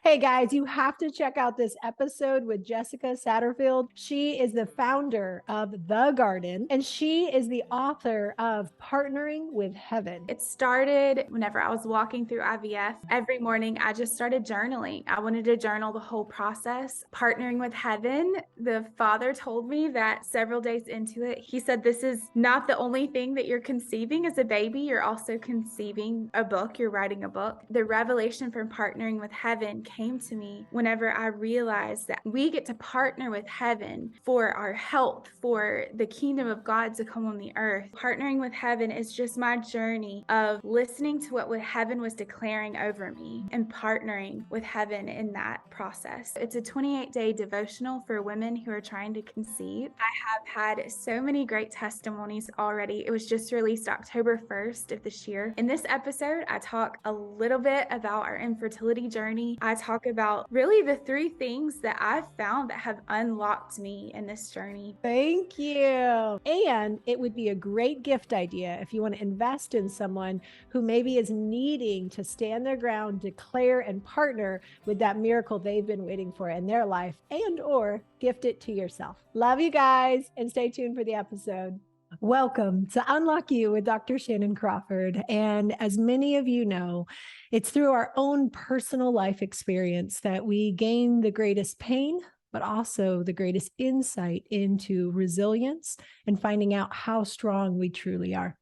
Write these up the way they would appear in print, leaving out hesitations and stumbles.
Hey guys, you have to check out this episode with Jessica Satterfield. She is the founder of The Garden, and she is the author of Partnering with Heaven. It started whenever I was walking through IVF. Every morning, I just started journaling. I wanted to journal the whole process. Partnering with Heaven, the Father told me that several days into it, he said, this is not the only thing that you're conceiving as a baby. You're also conceiving a book. You're writing a book. The revelation from Partnering with Heaven came to me whenever I realized that we get to partner with Heaven for our health, for the kingdom of God to come on the earth. Partnering with Heaven is just my journey of listening to what Heaven was declaring over me and partnering with Heaven in that process. It's a 28-day devotional for women who are trying to conceive. I have had so many great testimonies already. It was just released October 1st of this year. In this episode, I talk a little bit about our infertility journey. I talk about really the three things that I've found that have unlocked me in this journey. Thank you. And it would be a great gift idea if you want to invest in someone who maybe is needing to stand their ground, declare, and partner with that miracle they've been waiting for in their life, and or gift it to yourself. Love you guys, and stay tuned for the episode. Welcome to Unlock You with Dr. Shannan Crawford. And as many of you know, it's through our own personal life experience that we gain the greatest pain, but also the greatest insight into resilience and finding out how strong we truly are.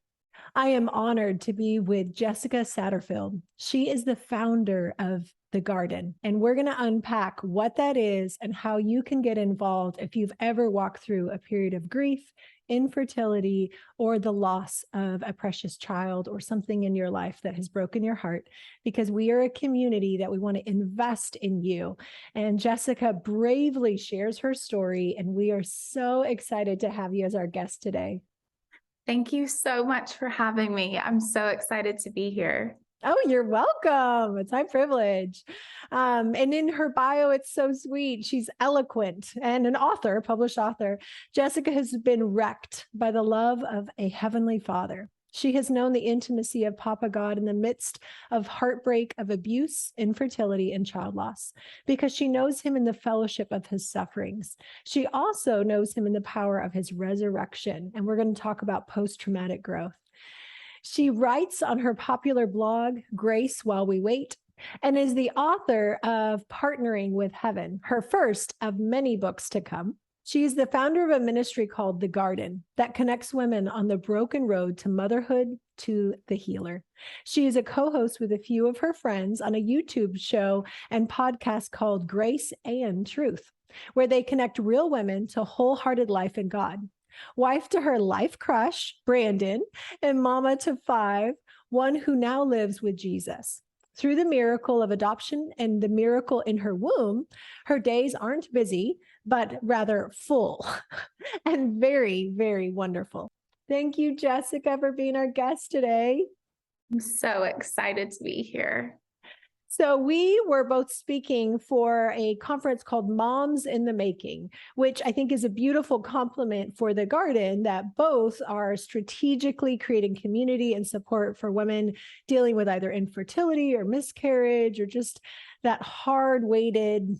I am honored to be with Jessica Satterfield. She is the founder of The Garden, and we're going to unpack what that is and how you can get involved if you've ever walked through a period of grief, infertility, or the loss of a precious child or something in your life that has broken your heart, because we are a community that we want to invest in you. And Jessica bravely shares her story, and we are so excited to have you as our guest today. Thank you so much for having me. I'm so excited to be here. Oh, you're welcome. It's my privilege. And in her bio, it's so sweet. She's eloquent and an author, published author. Jessica has been wrecked by the love of a heavenly Father. She has known the intimacy of Papa God in the midst of heartbreak, of abuse, infertility, and child loss, because she knows him in the fellowship of his sufferings. She also knows him in the power of his resurrection. And we're going to talk about post-traumatic growth. She writes on her popular blog, Grace While We Wait, and is the author of Partnering with Heaven, her first of many books to come. She is the founder of a ministry called The Garden that connects women on the broken road to motherhood to the healer. She is a co-host with a few of her friends on a YouTube show and podcast called Grace and Truth, where they connect real women to wholehearted life in God. Wife to her life crush, Brandon, and mama to 5, one who now lives with Jesus. Through the miracle of adoption and the miracle in her womb, her days aren't busy, but rather full and very, very wonderful. Thank you, Jessica, for being our guest today. I'm so excited to be here. So we were both speaking for a conference called Moms in the Making, which I think is a beautiful complement for The Garden, that both are strategically creating community and support for women dealing with either infertility or miscarriage or just that hard-weighted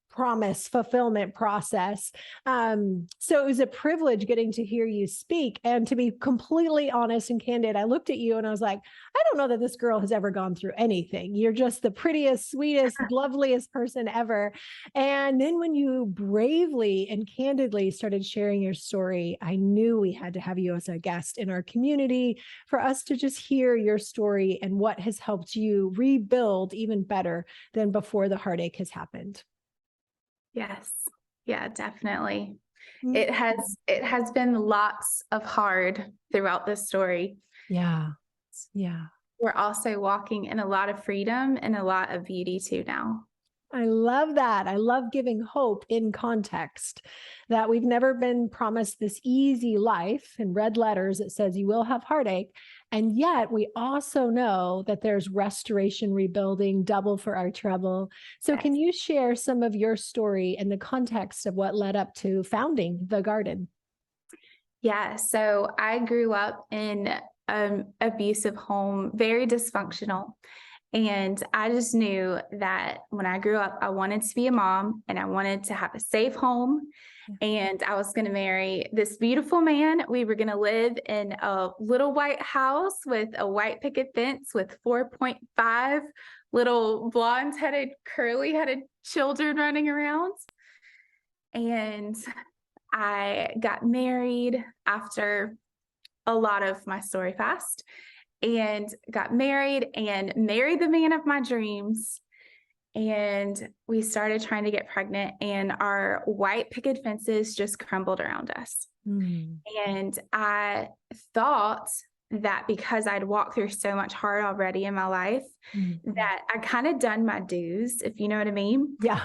promise fulfillment process. So it was a privilege getting to hear you speak. And to be completely honest and candid, I looked at you and I was like, I don't know that this girl has ever gone through anything. You're just the prettiest, sweetest, loveliest person ever. And then when you bravely and candidly started sharing your story, I knew we had to have you as a guest in our community for us to just hear your story and what has helped you rebuild even better than before the heartache has happened. Yes. Yeah, definitely. Mm-hmm. It has been lots of hard throughout this story. Yeah. Yeah. We're also walking in a lot of freedom and a lot of beauty too now. I love that. I love giving hope in context, that we've never been promised this easy life in red letters that says you will have heartache. And yet we also know that there's restoration, rebuilding, double for our trouble. So Yes. Can you share some of your story in the context of what led up to founding The Garden? Yeah. So I grew up in an abusive home, very dysfunctional. And I just knew that when I grew up, I wanted to be a mom and I wanted to have a safe home. And I was going to marry this beautiful man. We were going to live in a little white house with a white picket fence with 4.5 little blonde-headed, curly-headed children running around. And I got married after a lot of my story fast, and got married and married the man of my dreams. And we started trying to get pregnant, and our white picket fences just crumbled around us. And I thought that because I'd walked through so much hard already in my life, that I kind of done my dues, if you know what I mean. Yeah.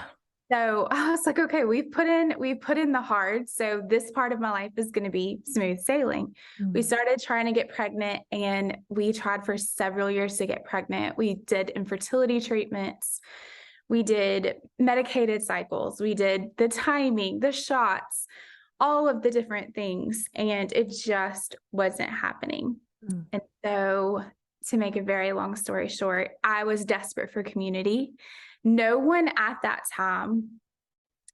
So I was like, okay, we put in the hard. So this part of my life is going to be smooth sailing. We started trying to get pregnant, and we tried for several years to get pregnant. We did infertility treatments. We did medicated cycles. We did the timing, the shots, all of the different things. And it just wasn't happening. And so, to make a very long story short, I was desperate for community. No one at that time,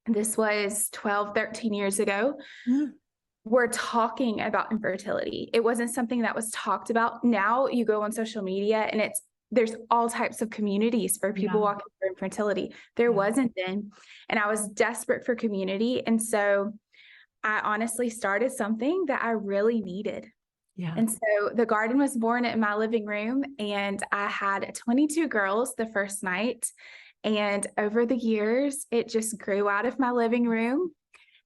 this was 12, 13 years ago, were talking about infertility. It wasn't something that was talked about. Now you go on social media and there's all types of communities for people walking through infertility. There wasn't then. And I was desperate for community. And so I honestly started something that I really needed. And so the garden was born in my living room, and I had 22 girls the first night. And over the years, it just grew out of my living room.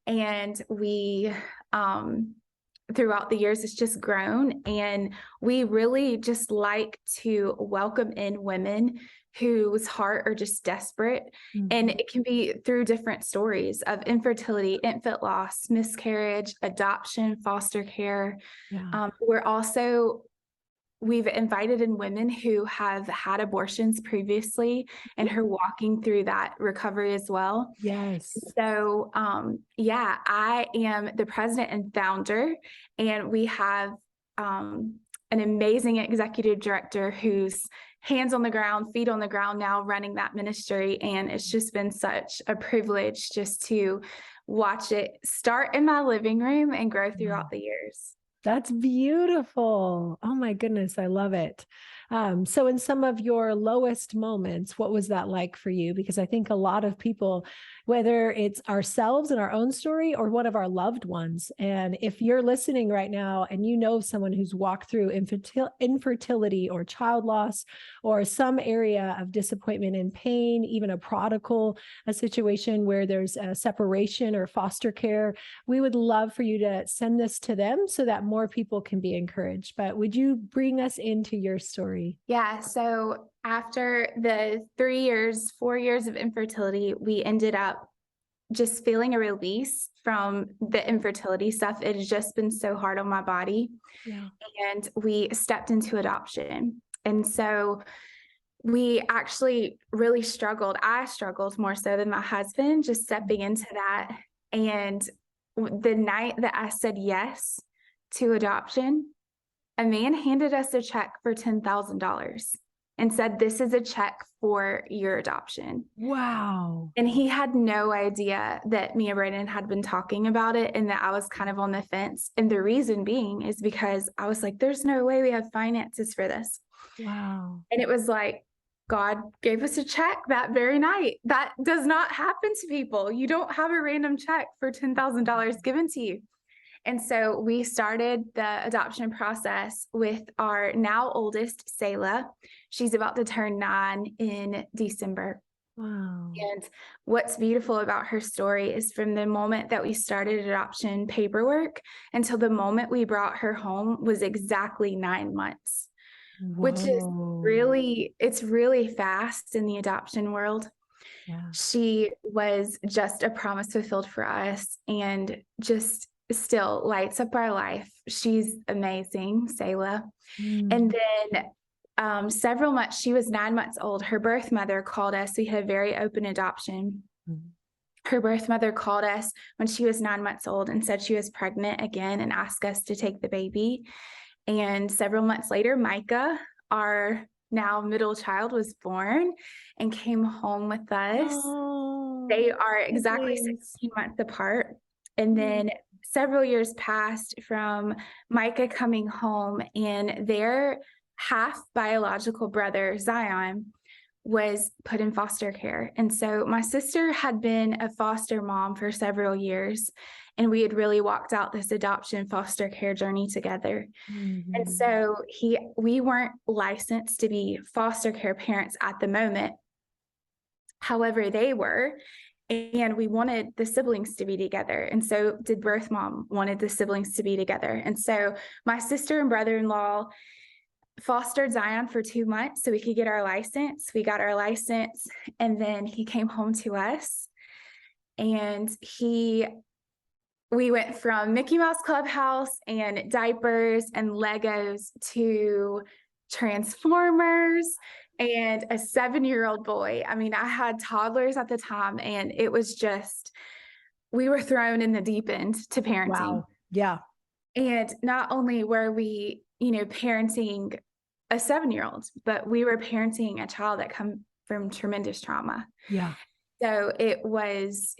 And we, throughout the years, it's just grown. And we really just like to welcome in women whose heart are just desperate. And it can be through different stories of infertility, infant loss, miscarriage, adoption, foster care. We've invited in women who have had abortions previously and are walking through that recovery as well. So, I am the president and founder, and we have an amazing executive director who's hands on the ground, feet on the ground now running that ministry. And it's just been such a privilege just to watch it start in my living room and grow throughout the years. That's beautiful. Oh my goodness. I love it. So in some of your lowest moments, what was that like for you? Because I think a lot of people, whether it's ourselves and our own story or one of our loved ones, and if you're listening right now and you know someone who's walked through infertility or child loss or some area of disappointment and pain, even a situation where there's a separation or foster care, we would love for you to send this to them so that more people can be encouraged. But would you bring us into your story? Yeah. So after the 4 years of infertility, we ended up just feeling a release from the infertility stuff. It has just been so hard on my body. And we stepped into adoption. And so we actually really struggled. I struggled more so than my husband, just stepping into that. And the night that I said yes to adoption, a man handed us a check for $10,000 and said, "This is a check for your adoption." Wow. And he had no idea that me and Brandon had been talking about it and that I was kind of on the fence. And the reason being is because I was like, there's no way we have finances for this. Wow. And it was like, God gave us a check that very night. That does not happen to people. You don't have a random check for $10,000 given to you. And so we started the adoption process with our now oldest, Selah. She's about to turn 9 in December. Wow. And what's beautiful about her story is from the moment that we started adoption paperwork until the moment we brought her home was exactly 9 months, which is it's really fast in the adoption world. She was just a promise fulfilled for us and just still lights up our life. She's amazing, Selah. And then several months, she was 9 months old. Her birth mother called us. We had a very open adoption. Her birth mother called us when she was 9 months old and said she was pregnant again and asked us to take the baby. And several months later, Micah, our now middle child was born and came home with us. Oh, They are exactly siblings. 16 months apart. And then several years passed from Micah coming home, and their half biological brother, Zion, was put in foster care. And so my sister had been a foster mom for several years, and we had really walked out this adoption foster care journey together. And so we weren't licensed to be foster care parents at the moment. However, they were, and we wanted the siblings to be together. And so did birth mom wanted the siblings to be together. And so my sister and brother-in-law fostered Zion for 2 months so we could get our license. We got our license, and then he came home to us, and we went from Mickey Mouse Clubhouse and diapers and Legos to Transformers and a 7-year-old boy. I mean, I had toddlers at the time, and it was just, we were thrown in the deep end to parenting. Wow. Yeah. And not only were we, parenting a 7-year-old, but we were parenting a child that come from tremendous trauma. Yeah. So it was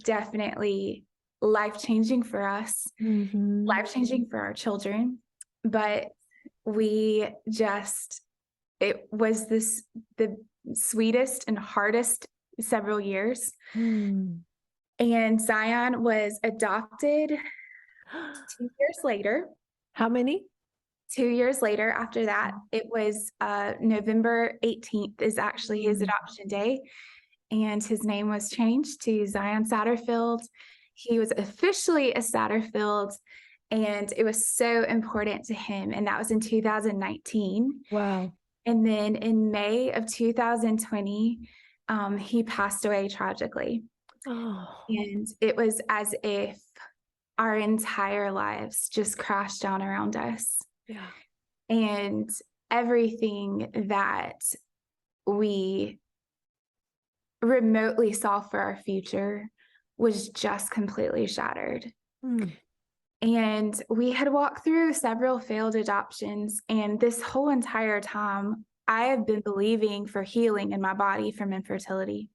definitely life-changing for us, life-changing for our children. But it was the sweetest and hardest several years. And Zion was adopted 2 years later. How many? 2 years later after that. It was November 18th is actually his adoption day. And his name was changed to Zion Satterfield. He was officially a Satterfield, and it was so important to him. And that was in 2019. Wow. And then in May of 2020, he passed away tragically. Oh. And it was as if our entire lives just crashed down around us. Yeah. And everything that we remotely saw for our future was just completely shattered. And we had walked through several failed adoptions, and this whole entire time I have been believing for healing in my body from infertility.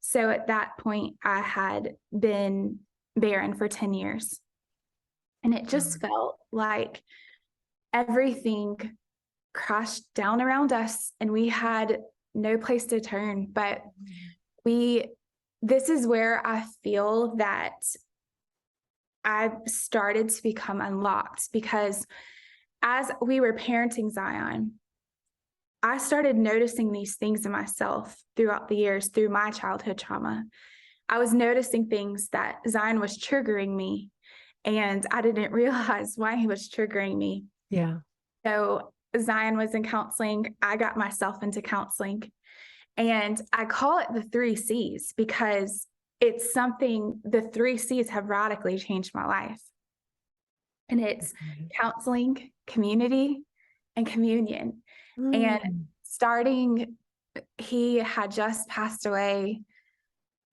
So at that point I had been barren for 10 years, and it just felt like everything crashed down around us and we had no place to turn. But this is where I feel that I started to become unlocked, because as we were parenting Zion, I started noticing these things in myself throughout the years, through my childhood trauma. I was noticing things that Zion was triggering me, and I didn't realize why he was triggering me. Yeah. So Zion was in counseling. I got myself into counseling, and I call it the 3 C's because it's something, the 3 C's have radically changed my life. And it's counseling, community, and communion. And he had just passed away.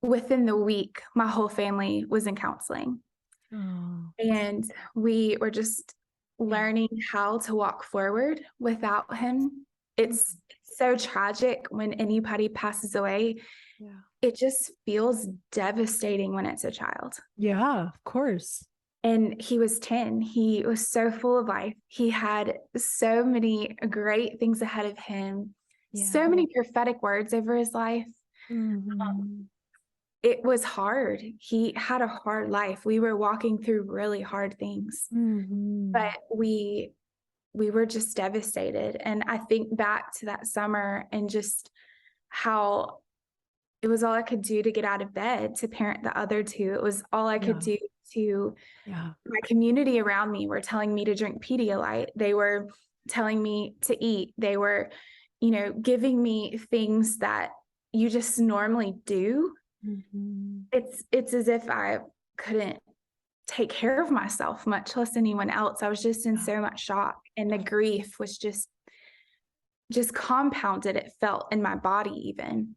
Within the week, my whole family was in counseling. And we were just learning how to walk forward without him. It's so tragic when anybody passes away. Yeah. It just feels devastating when it's a child. Yeah, of course. And he was 10. He was so full of life. He had so many great things ahead of him, so many prophetic words over his life. It was hard. He had a hard life. We were walking through really hard things, but we were just devastated. And I think back to that summer and just how it was all I could do to get out of bed to parent the other 2. It was all I could do to, my community around me were telling me to drink Pedialyte. They were telling me to eat. They were, giving me things that you just normally do. It's as if I couldn't take care of myself, much less anyone else. I was just in so much shock, and the grief was just compounded. It felt in my body even.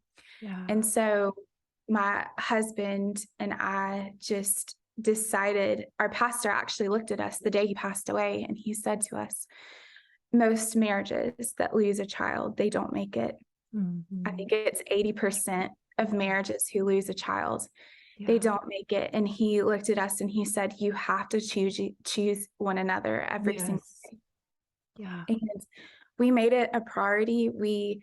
And so my husband and I just decided, our pastor actually looked at us the day he passed away, and he said to us, most marriages that lose a child, they don't make it. Mm-hmm. I think it's 80% of marriages who lose a child. Yeah. They don't make it. And he looked at us and he said, you have to choose one another every single day. Yeah. And we made it a priority. We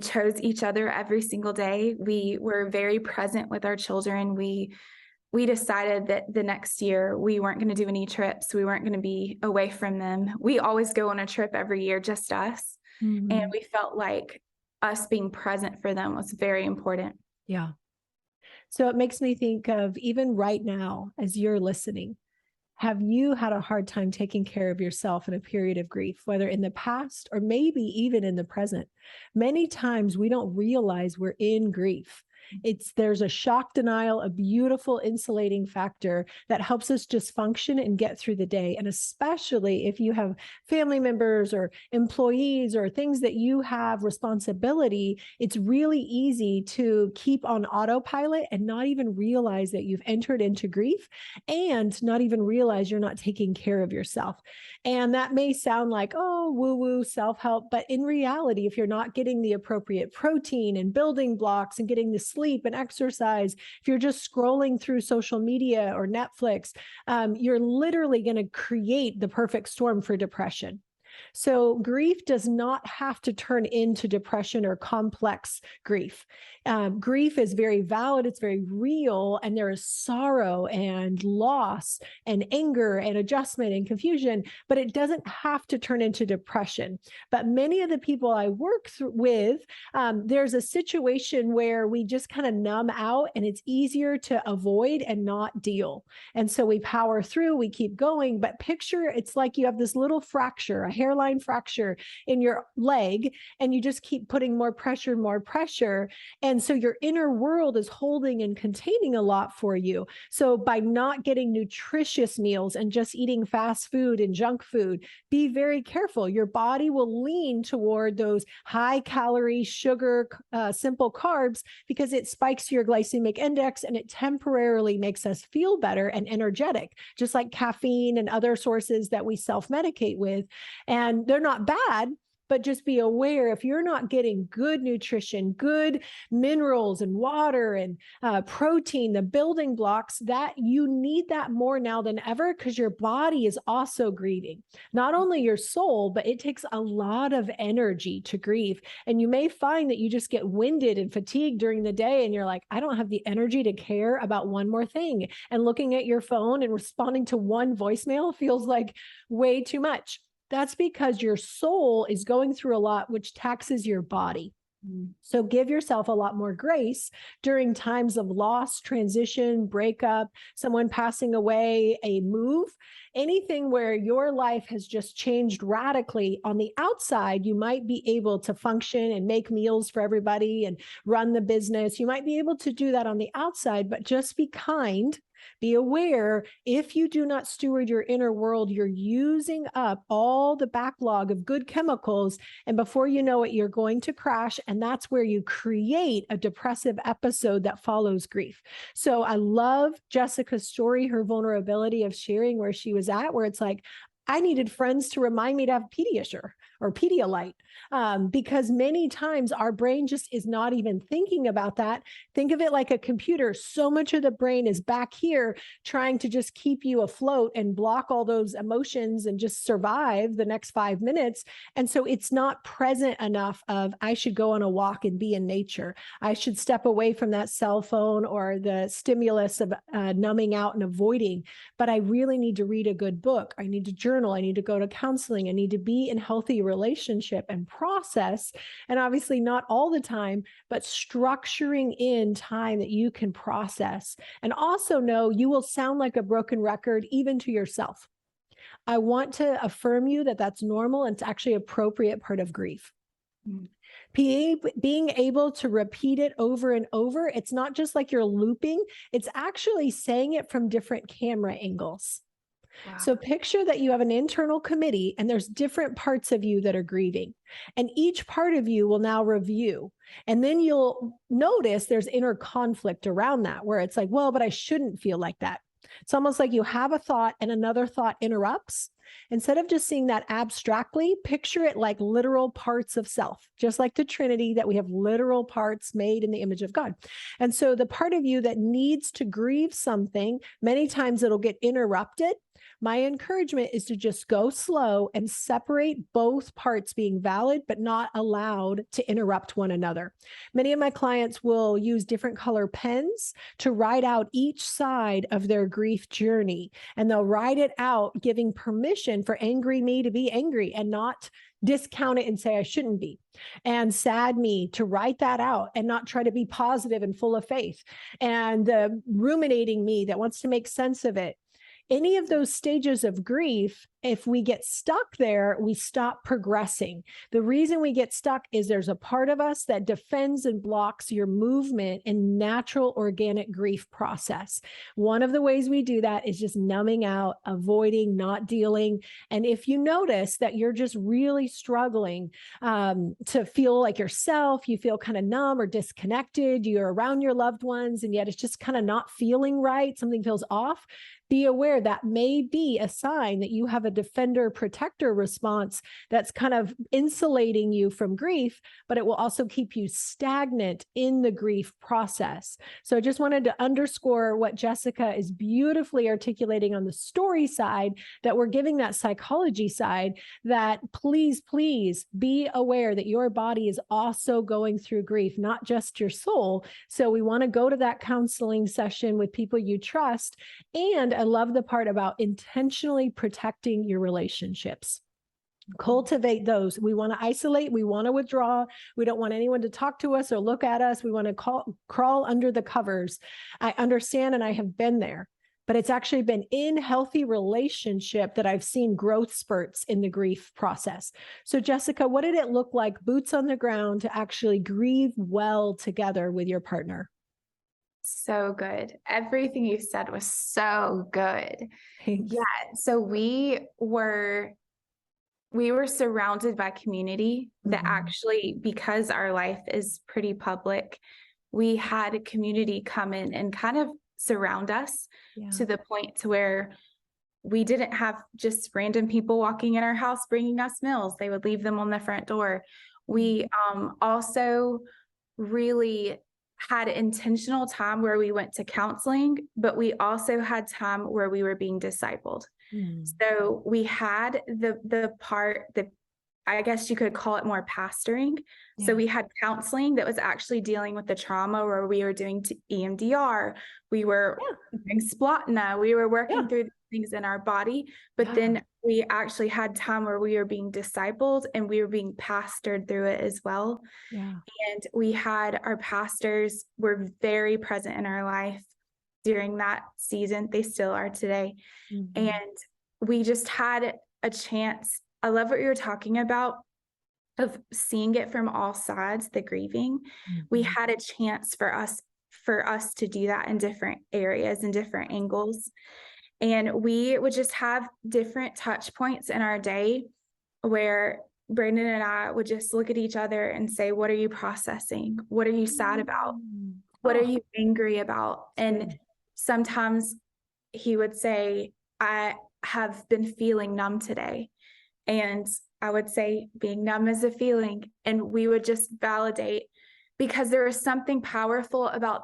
chose each other every single day. We were very present with our children. We decided that the next year we weren't going to do any trips. We weren't going to be away from them. We always go on a trip every year, just us. Mm-hmm. And we felt like us being present for them was very important. Yeah. So it makes me think of, even right now, as you're listening, have you had a hard time taking care of yourself in a period of grief, whether in the past or maybe even in the present? Many times we don't realize we're in grief. There's a shock denial, a beautiful insulating factor that helps us just function and get through the day. And especially if you have family members or employees or things that you have responsibility, it's really easy to keep on autopilot and not even realize that you've entered into grief, and not even realize you're not taking care of yourself. And that may sound like, oh, woo-woo, self-help, but in reality, if you're not getting the appropriate protein and building blocks and getting the sleep and exercise, if you're just scrolling through social media or Netflix, you're literally going to create the perfect storm for depression. So grief does not have to turn into depression or complex grief. Grief is very valid, it's very real, and there is sorrow and loss and anger and adjustment and confusion, but it doesn't have to turn into depression. But many of the people I work with, there's a situation where we just kind of numb out and it's easier to avoid and not deal. And so we power through, we keep going, but picture it's like you have this little fracture, a hairline fracture in your leg, and you just keep putting more pressure. And so your inner world is holding and containing a lot for you. So by not getting nutritious meals and just eating fast food and junk food, be very careful. Your body will lean toward those high calorie, sugar, simple carbs, because it spikes your glycemic index and it temporarily makes us feel better and energetic, just like caffeine and other sources that we self-medicate with. And they're not bad, but just be aware, if you're not getting good nutrition, good minerals and water and protein, the building blocks, that you need that more now than ever, because your body is also grieving. Not only your soul, but it takes a lot of energy to grieve. And you may find that you just get winded and fatigued during the day, and you're like, I don't have the energy to care about one more thing. And looking at your phone and responding to one voicemail feels like way too much. That's because your soul is going through a lot, which taxes your body. So give yourself a lot more grace during times of loss, transition, breakup, someone passing away, a move, anything where your life has just changed radically. On the outside, you might be able to function and make meals for everybody and run the business. You might be able to do that on the outside, but just be kind. Be aware, if you do not steward your inner world, you're using up all the backlog of good chemicals. And before you know it, you're going to crash. And that's where you create a depressive episode that follows grief. So I love Jessica's story, her vulnerability of sharing where she was at, where it's like, I needed friends to remind me to have Pediasure or Pedialyte, because many times our brain just is not even thinking about that. Think of it like a computer. So much of the brain is back here trying to just keep you afloat and block all those emotions and just survive the next 5 minutes. And so it's not present enough of, I should go on a walk and be in nature. I should step away from that cell phone or the stimulus of numbing out and avoiding. But I really need to read a good book. I need to journal. I need to go to counseling. I need to be in healthy relationship and process. And obviously not all the time, but structuring in time that you can process. And also know you will sound like a broken record even to yourself. I want to affirm you that that's normal and it's actually an appropriate part of grief. Being able to repeat it over and over, it's not just like you're looping, it's actually saying it from different camera angles. Wow. So picture that you have an internal committee and there's different parts of you that are grieving, and each part of you will now review. And then you'll notice there's inner conflict around that, where it's like, well, but I shouldn't feel like that. It's almost like you have a thought and another thought interrupts. Instead of just seeing that abstractly, picture it like literal parts of self, just like the Trinity, that we have literal parts made in the image of God. And so the part of you that needs to grieve something, many times it'll get interrupted. My encouragement is to just go slow and separate both parts being valid, but not allowed to interrupt one another. Many of my clients will use different color pens to write out each side of their grief journey, and they'll write it out, giving permission for angry me to be angry and not discount it and say I shouldn't be, and sad me to write that out and not try to be positive and full of faith, and the ruminating me that wants to make sense of it. Any of those stages of grief, if we get stuck there, we stop progressing. The reason we get stuck is there's a part of us that defends and blocks your movement in natural organic grief process. One of the ways we do that is just numbing out, avoiding, not dealing. And if you notice that you're just really struggling to feel like yourself, you feel kind of numb or disconnected, you're around your loved ones, and yet it's just kind of not feeling right, something feels off, be aware that may be a sign that you have a defender protector response that's kind of insulating you from grief, but it will also keep you stagnant in the grief process. So I just wanted to underscore what Jessica is beautifully articulating on the story side, that we're giving that psychology side, that please, please be aware that your body is also going through grief, not just your soul. So we want to go to that counseling session with people you trust. And I love the part about intentionally protecting your relationships. Cultivate those. We want to isolate. We want to withdraw. We don't want anyone to talk to us or look at us. We want to crawl under the covers. I understand, and I have been there, but it's actually been in healthy relationship that I've seen growth spurts in the grief process. So Jessica, what did it look like, boots on the ground, to actually grieve well together with your partner? So good. Everything you said was so good. Thanks. Yeah. So we were surrounded by community that actually, because our life is pretty public, we had a community come in and kind of surround us to the point to where we didn't have just random people walking in our house bringing us meals. They would leave them on the front door. We also really had intentional time where we went to counseling, but we also had time where we were being discipled. So we had the part that, I guess you could call it, more pastoring. So we had counseling that was actually dealing with the trauma, where we were doing EMDR, we were doing splotna, we were working through things in our body, but then we actually had time where we were being discipled and we were being pastored through it as well. And we had, our pastors were very present in our life during that season. They still are today. And we just had a chance. I love what you were talking about, of seeing it from all sides, the grieving. We had a chance for us to do that in different areas and different angles. And we would just have different touch points in our day where Brandon and I would just look at each other and say, what are you processing? What are you sad about? What are you angry about? And sometimes he would say, I have been feeling numb today. And I would say, being numb is a feeling. And we would just validate, because there is something powerful about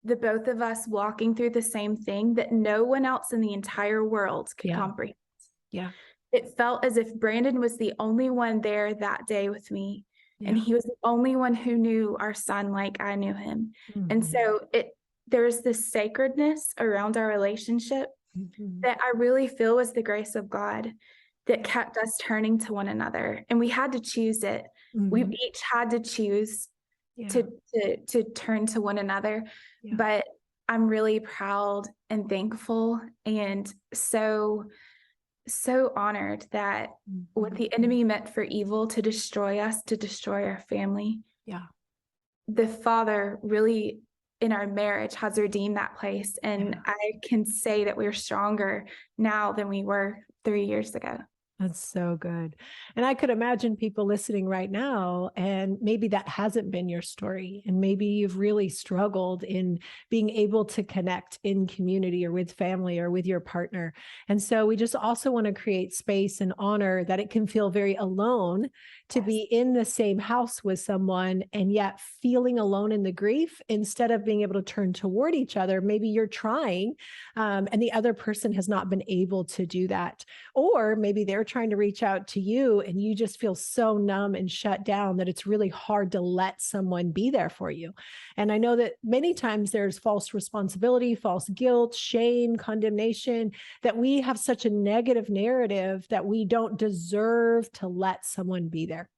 the both of us walking through the same thing that no one else in the entire world could comprehend. It felt as if Brandon was the only one there that day with me. And he was the only one who knew our son like I knew him. And so there's this sacredness around our relationship that I really feel was the grace of God that kept us turning to one another. And we had to choose it. We each had to choose to turn to one another. But I'm really proud and thankful and so honored that what the enemy meant for evil, to destroy us, to destroy our family, the Father really in our marriage has redeemed that place. And I can say that we're stronger now than we were 3 years ago. That's so good. And I could imagine people listening right now, and maybe that hasn't been your story. And maybe you've really struggled in being able to connect in community or with family or with your partner. And so we just also want to create space and honor that it can feel very alone to be in the same house with someone and yet feeling alone in the grief instead of being able to turn toward each other. Maybe you're trying, and the other person has not been able to do that. Or maybe they're trying to reach out to you and you just feel so numb and shut down that it's really hard to let someone be there for you. And I know that many times there's false responsibility, false guilt, shame, condemnation, that we have such a negative narrative that we don't deserve to let someone be there.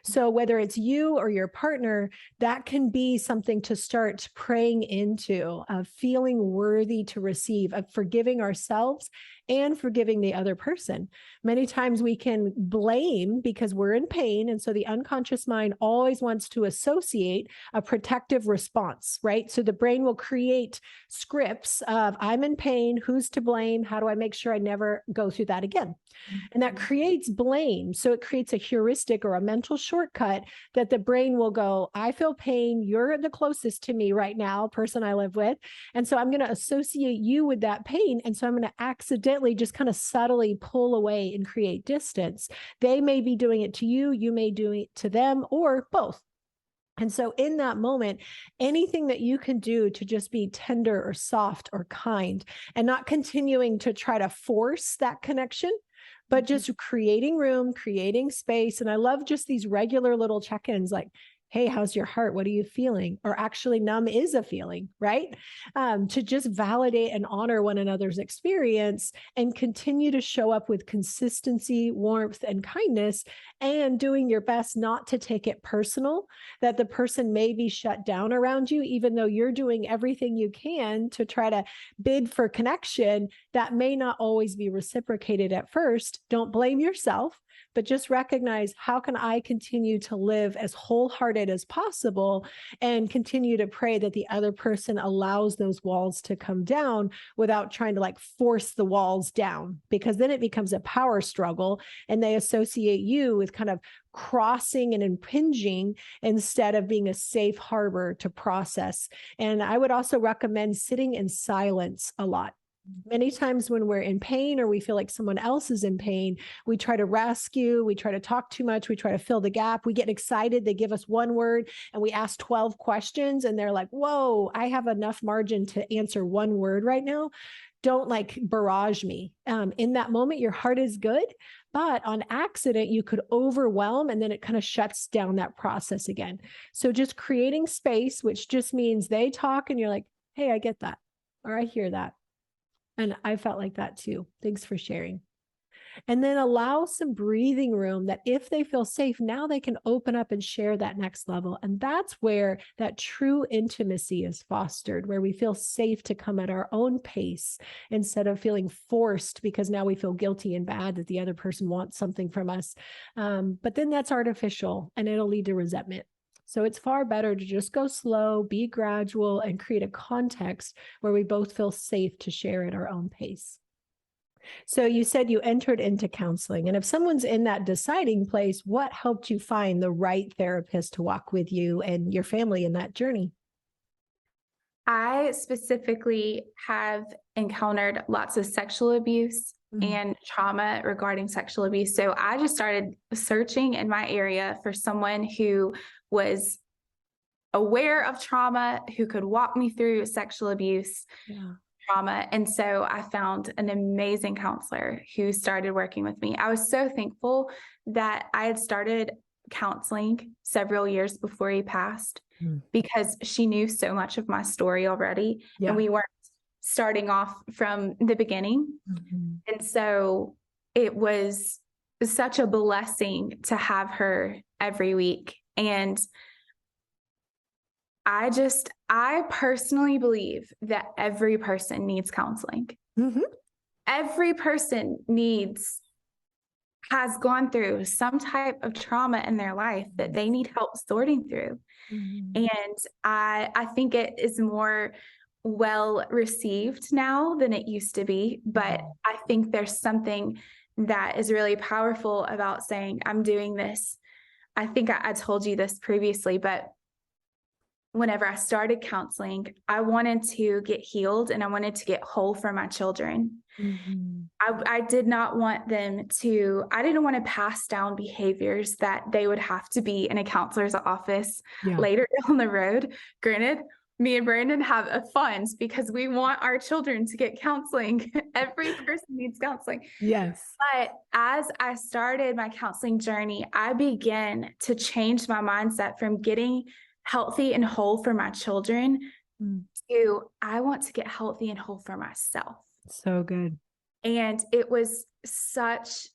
So whether it's you or your partner, that can be something to start praying into, of feeling worthy to receive, of forgiving ourselves and forgiving the other person. Many times we can blame because we're in pain. And so the unconscious mind always wants to associate a protective response, right? So the brain will create scripts of, I'm in pain, who's to blame? How do I make sure I never go through that again? And that creates blame. So it creates a heuristic or a mental shortcut that the brain will go, I feel pain. You're the closest to me right now, person I live with. And so I'm going to associate you with that pain. And so I'm going to accidentally just kind of subtly pull away and create distance. They may be doing it to you. You may do it to them, or both. And so in that moment, anything that you can do to just be tender or soft or kind and not continuing to try to force that connection, but just creating room, creating space. And I love just these regular little check-ins like, hey, how's your heart? What are you feeling? Or actually, numb is a feeling, right? To just validate and honor one another's experience and continue to show up with consistency, warmth, and kindness, and doing your best not to take it personal, that the person may be shut down around you, even though you're doing everything you can to try to bid for connection. That may not always be reciprocated at first. Don't blame yourself, but just recognize, how can I continue to live as wholehearted as possible and continue to pray that the other person allows those walls to come down without trying to like force the walls down, because then it becomes a power struggle and they associate you with kind of crossing and impinging instead of being a safe harbor to process. And I would also recommend sitting in silence a lot. Many times when we're in pain or we feel like someone else is in pain, we try to rescue, we try to talk too much, we try to fill the gap, we get excited, they give us one word and we ask 12 questions and they're like, whoa, I have enough margin to answer one word right now. Don't like barrage me. In that moment, your heart is good, but on accident, you could overwhelm and then it kind of shuts down that process again. So just creating space, which just means they talk and you're like, hey, I get that, or I hear that. And I felt like that too. Thanks for sharing. And then allow some breathing room that if they feel safe, now they can open up and share that next level. And that's where that true intimacy is fostered, where we feel safe to come at our own pace instead of feeling forced because now we feel guilty and bad that the other person wants something from us. But then that's artificial and it'll lead to resentment. So it's far better to just go slow, be gradual, and create a context where we both feel safe to share at our own pace. So you said you entered into counseling. And if someone's in that deciding place, what helped you find the right therapist to walk with you and your family in that journey? I specifically have encountered lots of sexual abuse and trauma regarding sexual abuse. So I just started searching in my area for someone who was aware of trauma, who could walk me through sexual abuse, trauma. And so I found an amazing counselor who started working with me. I was so thankful that I had started counseling several years before he passed because she knew so much of my story already. And we weren't starting off from the beginning. And so it was such a blessing to have her every week. And I personally believe that every person needs counseling. Every person has gone through some type of trauma in their life that they need help sorting through. And I think it is more well received now than it used to be, but I think there's something that is really powerful about saying, I'm doing this. I think I told you this previously, but whenever I started counseling, I wanted to get healed and I wanted to get whole for my children. Mm-hmm. I did not want them to, I didn't want to pass down behaviors that they would have to be in a counselor's office later down the road. Granted, me and Brandon have a fund because we want our children to get counseling. Every person needs counseling. Yes. But as I started my counseling journey, I began to change my mindset from getting healthy and whole for my children to I want to get healthy and whole for myself. So good. And it was such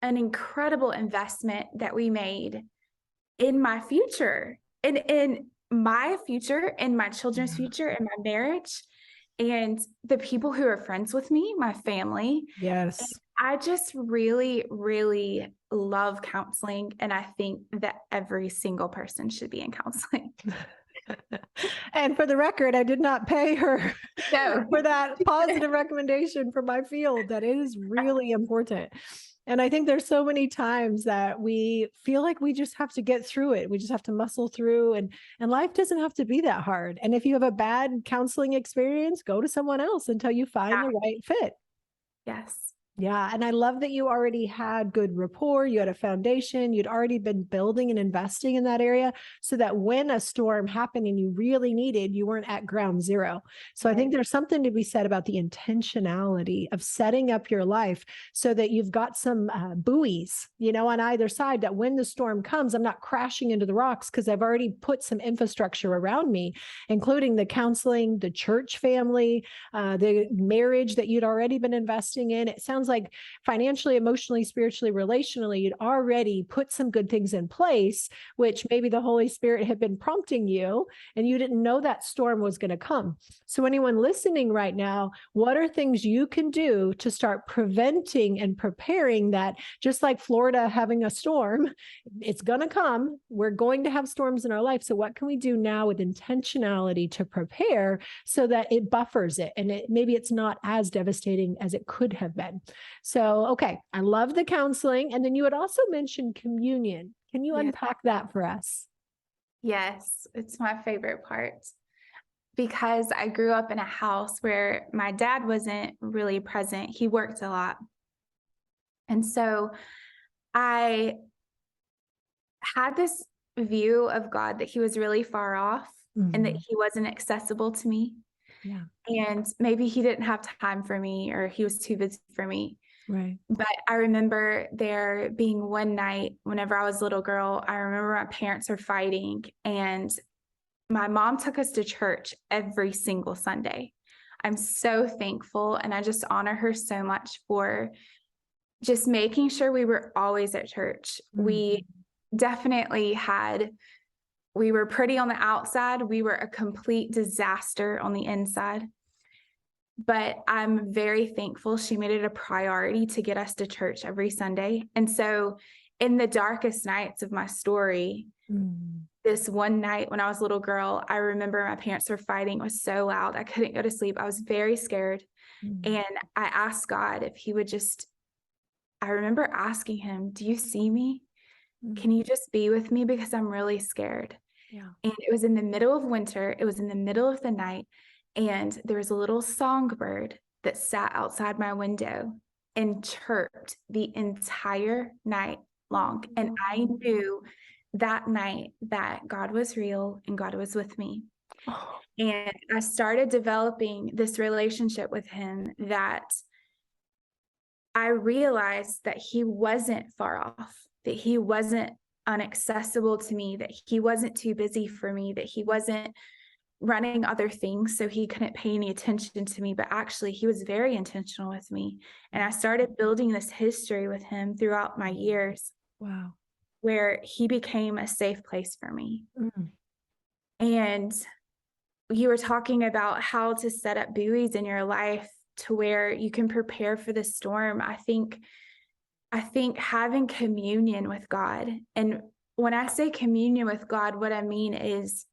an incredible investment that we made in my future, in my future, in my children's future, in my marriage, and the people who are friends with me, my family. Yes. And I just really, really love counseling. And I think that every single person should be in counseling. And for the record, I did not pay her No. for that positive recommendation for my field. That is really important. And I think there's so many times that we feel like we just have to get through it. We just have to muscle through, and life doesn't have to be that hard. And if you have a bad counseling experience, go to someone else until you find the right fit. Yes. Yeah. And I love that you already had good rapport. You had a foundation. You'd already been building and investing in that area so that when a storm happened and you really needed, you weren't at ground zero. So I think there's something to be said about the intentionality of setting up your life so that you've got some buoys, on either side, that when the storm comes, I'm not crashing into the rocks because I've already put some infrastructure around me, including the counseling, the church family, the marriage that you'd already been investing in. It sounds like financially, emotionally, spiritually, relationally, you'd already put some good things in place, which maybe the Holy Spirit had been prompting you and you didn't know that storm was going to come. So anyone listening right now, what are things you can do to start preventing and preparing that? Just like Florida having a storm, it's going to come. We're going to have storms in our life. So what can we do now with intentionality to prepare so that it buffers it and maybe it's not as devastating as it could have been? So, okay, I love the counseling. And then you had also mentioned communion. Can you unpack that for us? Yes, it's my favorite part because I grew up in a house where my dad wasn't really present. He worked a lot. And so I had this view of God that he was really far off and that he wasn't accessible to me. Yeah. And maybe he didn't have time for me or he was too busy for me. Right. But I remember there being one night whenever I was a little girl, I remember my parents were fighting and my mom took us to church every single Sunday. I'm so thankful and I just honor her so much for just making sure we were always at church. We definitely we were pretty on the outside. We were a complete disaster on the inside. But I'm very thankful she made it a priority to get us to church every Sunday. And so in the darkest nights of my story, this one night when I was a little girl, I remember my parents were fighting. It was so loud. I couldn't go to sleep. I was very scared. And I asked God if he would I remember asking him, do you see me? Can you just be with me? Because I'm really scared. Yeah. And it was in the middle of winter. It was in the middle of the night. And there was a little songbird that sat outside my window and chirped the entire night long. And I knew that night that God was real and God was with me. And I started developing this relationship with him that I realized that he wasn't far off, that he wasn't inaccessible to me, that he wasn't too busy for me, that he wasn't running other things so he couldn't pay any attention to me, but actually he was very intentional with me. And I started building this history with him throughout my years. Wow. Where he became a safe place for me. And you were talking about how to set up buoys in your life to where you can prepare for the storm. I think having communion with God, and when I say communion with God, what I mean is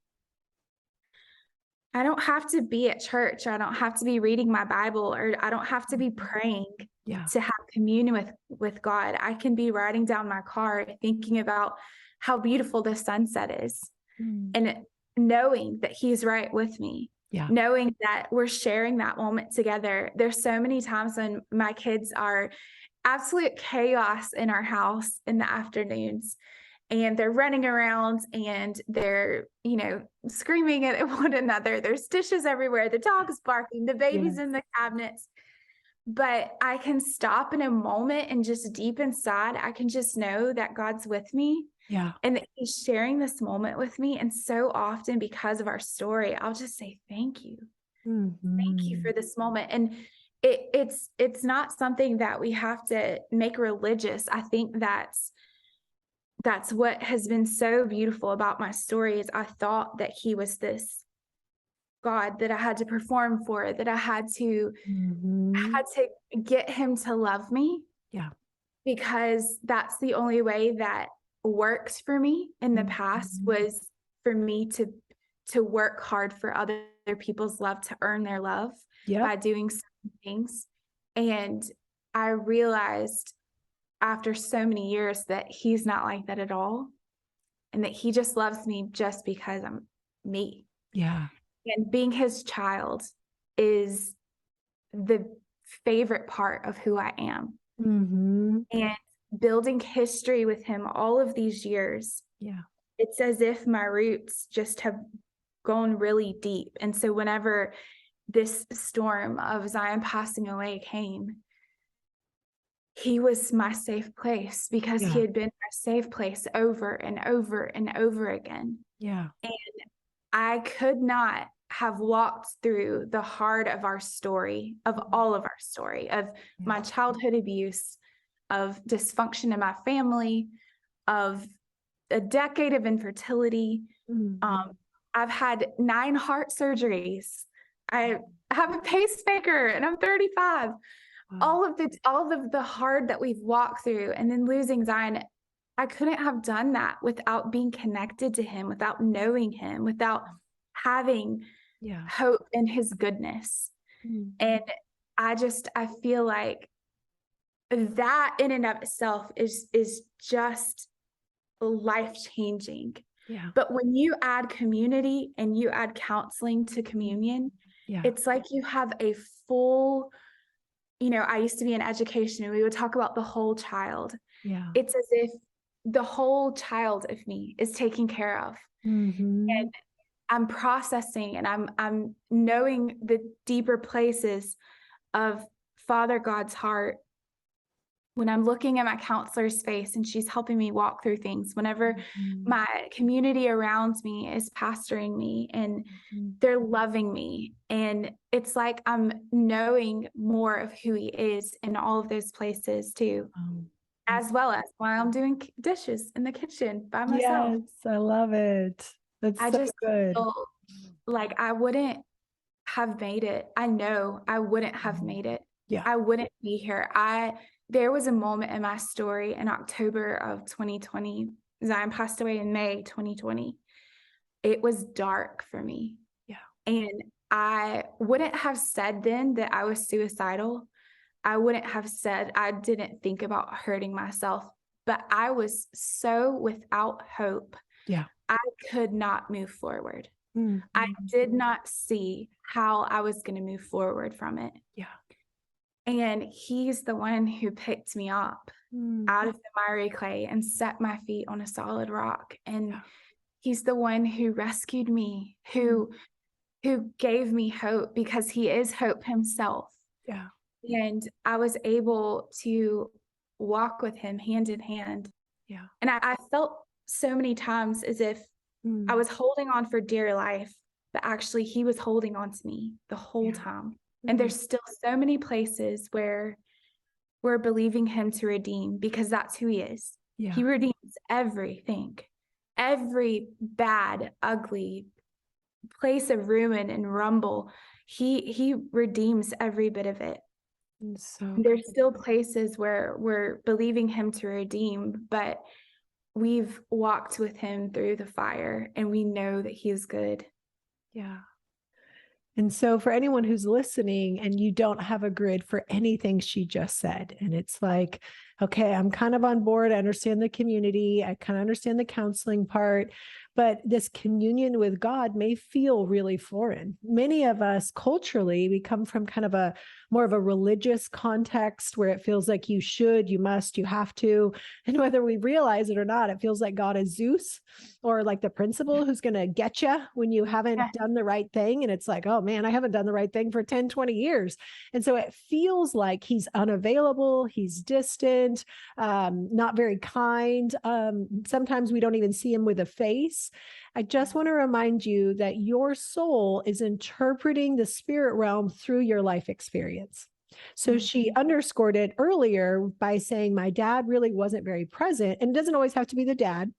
I don't have to be at church. I don't have to be reading my Bible, or I don't have to be praying. to have communion with God. I can be riding down my car thinking about how beautiful the sunset is, and knowing that he's right with me, knowing that we're sharing that moment together. There's so many times when my kids are absolute chaos in our house in the afternoons, and they're running around and they're, screaming at one another. There's dishes everywhere. The dog's barking, the baby's in the cabinets. But I can stop in a moment, and just deep inside, I can just know that God's with me. And that he's sharing this moment with me. And so often, because of our story, I'll just say, thank you. Thank you for this moment. And it's not something that we have to make religious. I think that's what has been so beautiful about my story, is I thought that he was this God that I had to perform for, that I had to get him to love me. Because that's the only way that works for me in the past, was for me to work hard for other people's love, to earn their love by doing certain things. And I realized after so many years that he's not like that at all, and that he just loves me just because I'm me. And being his child is the favorite part of who I am. And building history with him all of these years, it's as if my roots just have gone really deep. And so whenever this storm of Zion passing away came, he was my safe place, because he had been my safe place over and over and over again. And I could not have walked through the heart of our story, of all of our story, of my childhood abuse, of dysfunction in my family, of a decade of infertility. I've had 9 heart surgeries. I have a pacemaker, and I'm 35. All of the hard that we've walked through, and then losing Zion, I couldn't have done that without being connected to him, without knowing him, without having hope in his goodness. And I feel like that in and of itself is just life-changing. But when you add community and you add counseling to communion, it's like you have a full, I used to be in education, and we would talk about the whole child. It's as if the whole child of me is taken care of. And I'm processing, and I'm knowing the deeper places of Father God's heart when I'm looking at my counselor's face and she's helping me walk through things, whenever my community around me is pastoring me and they're loving me. And it's like I'm knowing more of who he is in all of those places too, as well as while I'm doing dishes in the kitchen by myself. Yes, I love it. That's so just good. feel like I wouldn't have made it. I know I wouldn't have made it. I wouldn't be here. There was a moment in my story in October of 2020. Zion passed away in May 2020. It was dark for me. And I wouldn't have said then that I was suicidal. I wouldn't have said I didn't think about hurting myself, but I was so without hope. I could not move forward. I did not see how I was going to move forward from it. And he's the one who picked me up out of the miry clay and set my feet on a solid rock. And he's the one who rescued me, who gave me hope, because he is hope himself. And I was able to walk with him hand in hand. And I felt so many times as if I was holding on for dear life, but actually he was holding on to me the whole time. And there's still so many places where we're believing him to redeem, because that's who he is. He redeems everything, every bad, ugly place of ruin and rumble. He redeems every bit of it. So there's still places where we're believing him to redeem, but we've walked with him through the fire and we know that he's good. And so for anyone who's listening and you don't have a grid for anything she just said, and it's like, okay, I'm kind of on board. I understand the community. I kind of understand the counseling part, but this communion with God may feel really foreign. Many of us culturally, we come from kind of a more of a religious context where it feels like you should, you must, you have to. And whether we realize it or not, it feels like God is Zeus or like the principal who's going to get you when you haven't done the right thing. And it's like, oh man, I haven't done the right thing for 10, 20 years. And so it feels like he's unavailable, he's distant, not very kind. Sometimes we don't even see him with a face. I just want to remind you that your soul is interpreting the spirit realm through your life experience. So she underscored it earlier by saying, my dad really wasn't very present. And it doesn't always have to be the dad.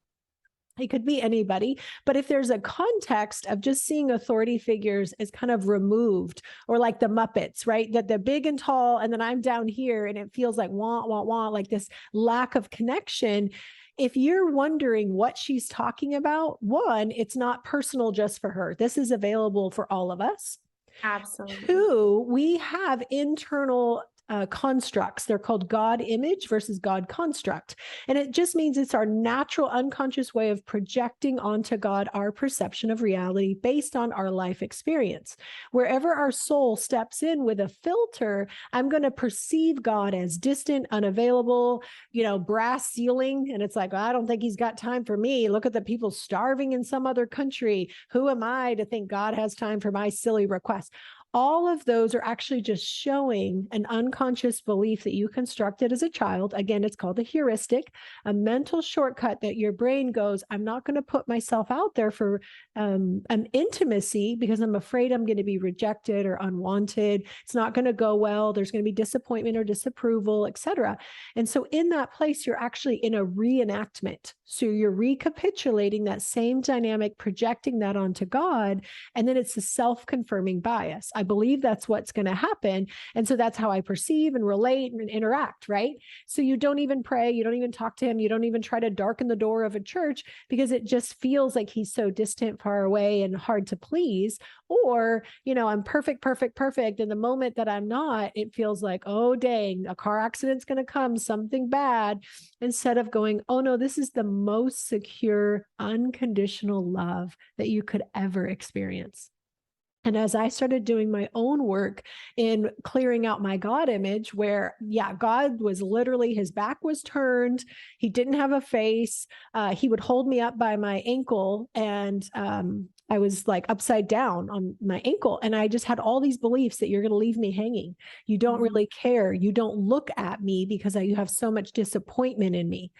It could be anybody, but if there's a context of just seeing authority figures as kind of removed, or like the Muppets, right? That they're big and tall, and then I'm down here and it feels like wah, wah, wah, like this lack of connection. If you're wondering what she's talking about, one, it's not personal just for her. This is available for all of us. Absolutely. Two, we have internal constructs. They're called God image versus God construct. And it just means it's our natural unconscious way of projecting onto God our perception of reality based on our life experience. Wherever our soul steps in with a filter, I'm going to perceive God as distant, unavailable, brass ceiling. And it's like, I don't think he's got time for me. Look at the people starving in some other country. Who am I to think God has time for my silly request? All of those are actually just showing an unconscious belief that you constructed as a child. Again, it's called a heuristic, a mental shortcut that your brain goes, I'm not going to put myself out there for an intimacy because I'm afraid I'm going to be rejected or unwanted. It's not going to go well. There's going to be disappointment or disapproval, etc. And so in that place, you're actually in a reenactment. So you're recapitulating that same dynamic, projecting that onto God, and then it's a self-confirming bias. I believe that's what's going to happen. And so that's how I perceive and relate and interact, right? So you don't even pray, you don't even talk to him, you don't even try to darken the door of a church because it just feels like he's so distant, far away, and hard to please. Or, I'm perfect, perfect, perfect. And the moment that I'm not, it feels like, oh, dang, a car accident's going to come, something bad. Instead of going, oh no, this is the most secure, unconditional love that you could ever experience. And as I started doing my own work in clearing out my God image, where, God was literally, his back was turned. He didn't have a face. He would hold me up by my ankle, and I was like upside down on my ankle. And I just had all these beliefs that you're going to leave me hanging. You don't really care. You don't look at me because you have so much disappointment in me.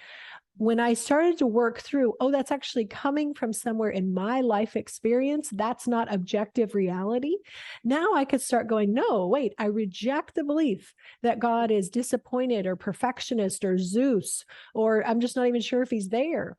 When I started to work through, that's actually coming from somewhere in my life experience, that's not objective reality. Now I could start going, no, wait, I reject the belief that God is disappointed or perfectionist or Zeus, or I'm just not even sure if he's there.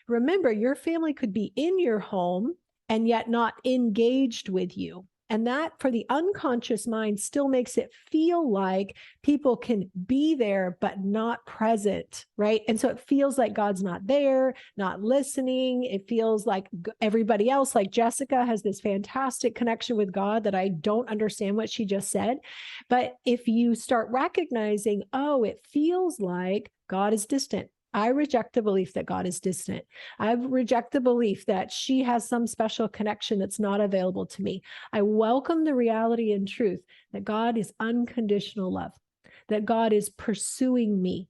Remember, your family could be in your home and yet not engaged with you. And that, for the unconscious mind, still makes it feel like people can be there, but not present, right? And so it feels like God's not there, not listening. It feels like everybody else, like Jessica, has this fantastic connection with God that I don't understand what she just said. But if you start recognizing, it feels like God is distant. I reject the belief that God is distant. I reject the belief that she has some special connection that's not available to me. I welcome the reality and truth that God is unconditional love, that God is pursuing me,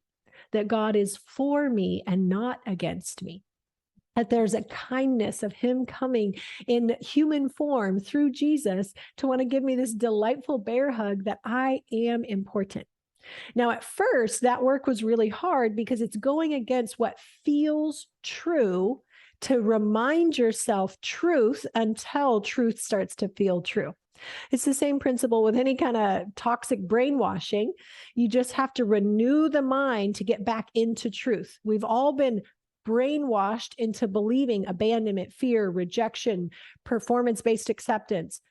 that God is for me and not against me. That there's a kindness of him coming in human form through Jesus to want to give me this delightful bear hug that I am important. Now, at first, that work was really hard because it's going against what feels true to remind yourself truth until truth starts to feel true. It's the same principle with any kind of toxic brainwashing. You just have to renew the mind to get back into truth. We've all been brainwashed into believing abandonment, fear, rejection, performance-based acceptance.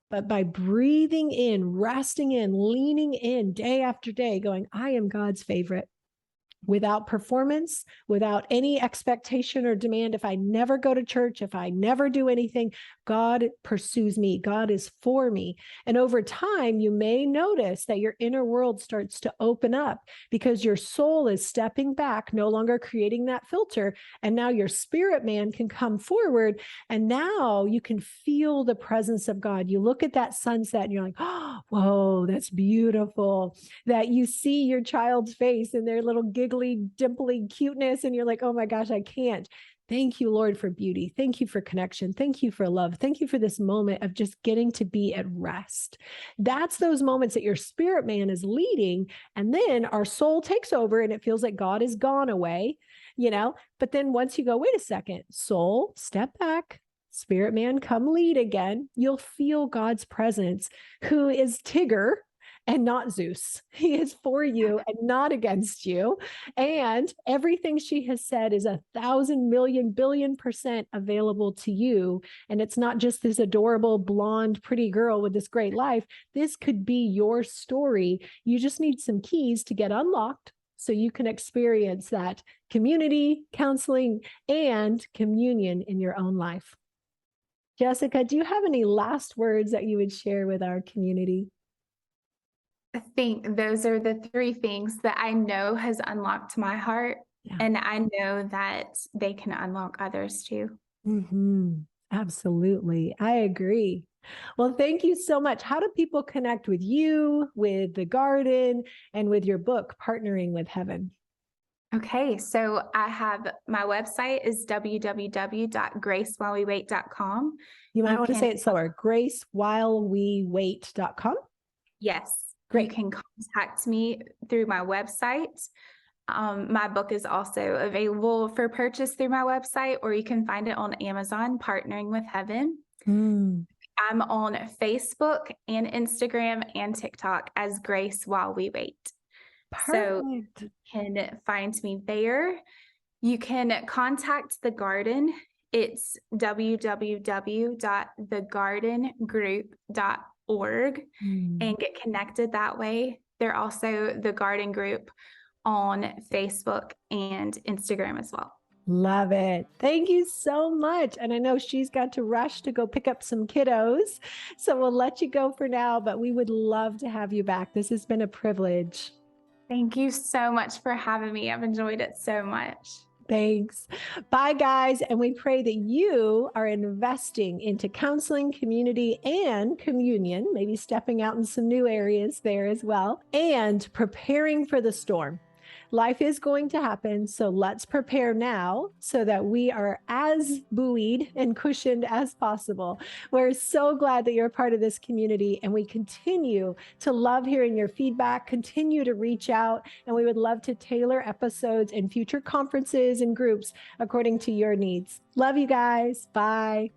But by breathing in, resting in, leaning in day after day, going, I am God's favorite. without performance, without any expectation or demand. If I never go to church, if I never do anything, God pursues me. God is for me. And over time, you may notice that your inner world starts to open up because your soul is stepping back, no longer creating that filter. And now your spirit man can come forward. And now you can feel the presence of God. You look at that sunset and you're like, oh, whoa, that's beautiful. That you see your child's face and their little giggly, dimply cuteness. And you're like, oh my gosh, I can't. Thank you, Lord, for beauty. Thank you for connection. Thank you for love. Thank you for this moment of just getting to be at rest. That's those moments that your spirit man is leading. And then our soul takes over and it feels like God is gone away, but then once you go, wait a second, soul, step back, spirit man, come lead again. You'll feel God's presence, who is Tigger and not Zeus. He is for you and not against you. And everything she has said is 1,000,000,000,000,000,000% available to you. And it's not just this adorable, blonde, pretty girl with this great life. This could be your story. You just need some keys to get unlocked so you can experience that community, counseling, and communion in your own life. Jessica, do you have any last words that you would share with our community? I think those are the three things that I know has unlocked my heart. Yeah. And I know that they can unlock others too. Absolutely. I agree. Well, thank you so much. How do people connect with you, with the garden, and with your book, Partnering with Heaven? Okay, so I have my website is www.gracewhilewewait.com. You might want to say it slower, gracewhilewewait.com. Yes. Great. You can contact me through my website. My book is also available for purchase through my website, or you can find it on Amazon, Partnering with Heaven. I'm on Facebook and Instagram and TikTok as Grace While We Wait. Perfect. So you can find me there. You can contact the garden. It's www.thegardengroup.org and get connected that way. They're also the garden group on Facebook and Instagram as well. Love it. Thank you so much. And I know she's got to rush to go pick up some kiddos, so we'll let you go for now, but we would love to have you back. This has been a privilege. Thank you so much for having me. I've enjoyed it so much. Thanks. Bye, guys. And we pray that you are investing into counseling, community, and communion, maybe stepping out in some new areas there as well, and preparing for the storm. Life is going to happen, so let's prepare now so that we are as buoyed and cushioned as possible. We're so glad that you're a part of this community, and we continue to love hearing your feedback, continue to reach out, and we would love to tailor episodes and future conferences and groups according to your needs. Love you guys. Bye.